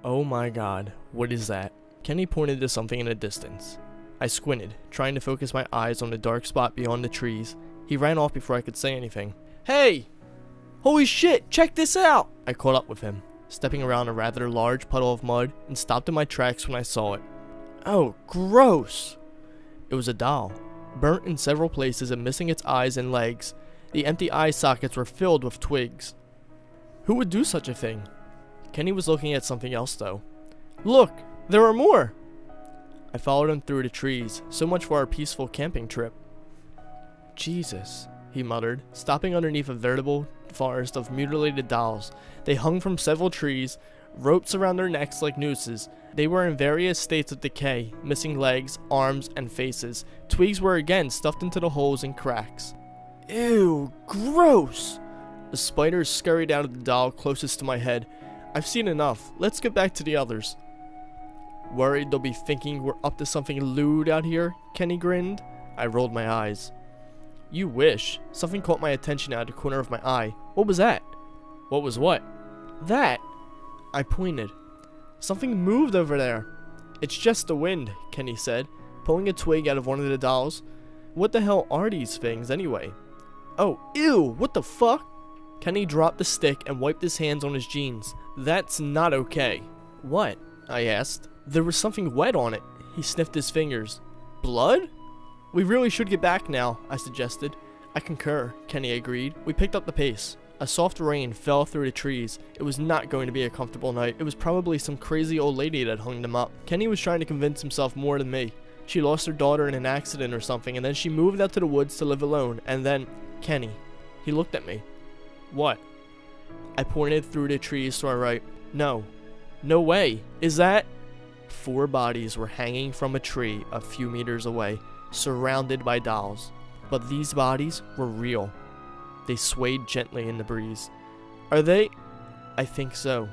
Oh my god, what is that? Kenny pointed to something in the distance. I squinted, trying to focus my eyes on the dark spot beyond the trees. He ran off before I could say anything. Hey! Holy shit, check this out! I caught up with him, stepping around a rather large puddle of mud, and stopped in my tracks when I saw it. Oh, gross! It was a doll, burnt in several places and missing its eyes and legs. The empty eye sockets were filled with twigs. Who would do such a thing? Kenny was looking at something else though. Look! There are more! I followed him through the trees. So much for our peaceful camping trip. Jesus, he muttered, stopping underneath a veritable forest of mutilated dolls. They hung from several trees, ropes around their necks like nooses. They were in various states of decay, missing legs, arms, and faces. Twigs were again stuffed into the holes and cracks. Ew, gross! The spiders scurried out of the doll closest to my head. I've seen enough. Let's get back to the others. Worried they'll be thinking we're up to something lewd out here? Kenny grinned. I rolled my eyes. You wish. Something caught my attention out of the corner of my eye. What was that? What was what? That! I pointed. Something moved over there. It's just the wind, Kenny said, pulling a twig out of one of the dolls. What the hell are these things anyway? Oh, ew, what the fuck? Kenny dropped the stick and wiped his hands on his jeans. That's not okay. What? I asked. There was something wet on it. He sniffed his fingers. Blood? We really should get back now, I suggested. I concur, Kenny agreed. We picked up the pace. A soft rain fell through the trees. It was not going to be a comfortable night. It was probably some crazy old lady that hung them up. Kenny was trying to convince himself more than me. She lost her daughter in an accident or something, and then she moved out to the woods to live alone, and then... Kenny. He looked at me. What? I pointed through the trees to our right. No. No way. Is that... 4 bodies were hanging from a tree a few meters away, surrounded by dolls. But these bodies were real. They swayed gently in the breeze. Are they? I think so.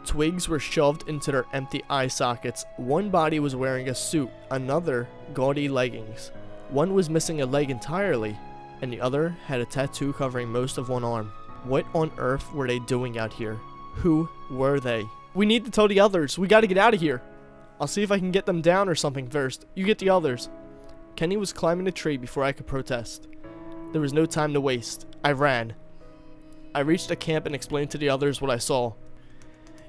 Twigs were shoved into their empty eye sockets. One body was wearing a suit, another gaudy leggings. One was missing a leg entirely, and the other had a tattoo covering most of one arm. What on earth were they doing out here? Who were they? We need to tell the others. We gotta get out of here. I'll see if I can get them down or something first. You get the others. Kenny was climbing a tree before I could protest. There was no time to waste. I ran. I reached the camp and explained to the others what I saw.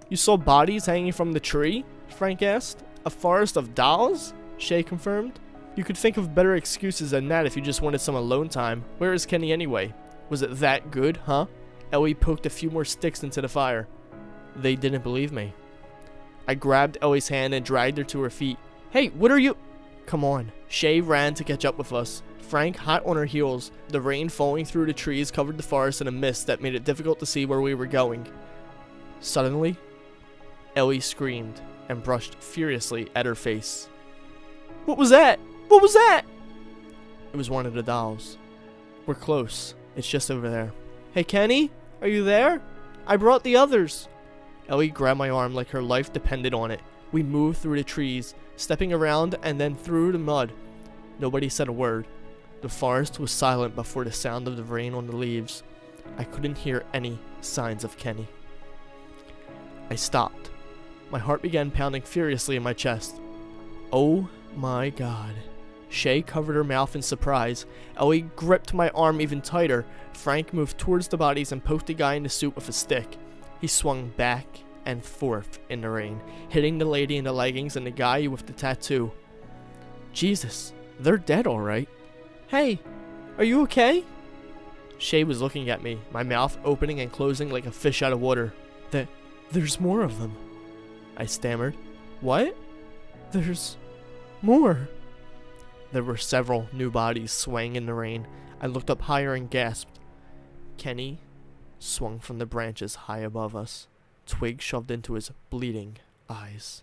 You saw bodies hanging from the tree? Frank asked. A forest of dolls? Shay confirmed. You could think of better excuses than that if you just wanted some alone time. Where is Kenny anyway? Was it that good, huh? Ellie poked a few more sticks into the fire. They didn't believe me. I grabbed Ellie's hand and dragged her to her feet. Hey, what are you... Come on. Shay ran to catch up with us. Frank hot on her heels. The rain falling through the trees covered the forest in a mist that made it difficult to see where we were going. Suddenly, Ellie screamed and brushed furiously at her face. What was that? What was that? It was one of the dolls. We're close. It's just over there. Hey, Kenny? Are you there? I brought the others. Ellie grabbed my arm like her life depended on it. We moved through the trees, stepping around and then through the mud. Nobody said a word. The forest was silent before the sound of the rain on the leaves. I couldn't hear any signs of Kenny. I stopped. My heart began pounding furiously in my chest. Oh my god. Shay covered her mouth in surprise. Ellie gripped my arm even tighter. Frank moved towards the bodies and poked the guy in the suit with a stick. He swung back and forth in the rain, hitting the lady in the leggings and the guy with the tattoo. Jesus, they're dead all right. Hey, are you okay? Shay was looking at me, my mouth opening and closing like a fish out of water. There's more of them, I stammered. What? There's more. There were several new bodies swaying in the rain. I looked up higher and gasped. Kenny swung from the branches high above us, twig shoved into his bleeding eyes.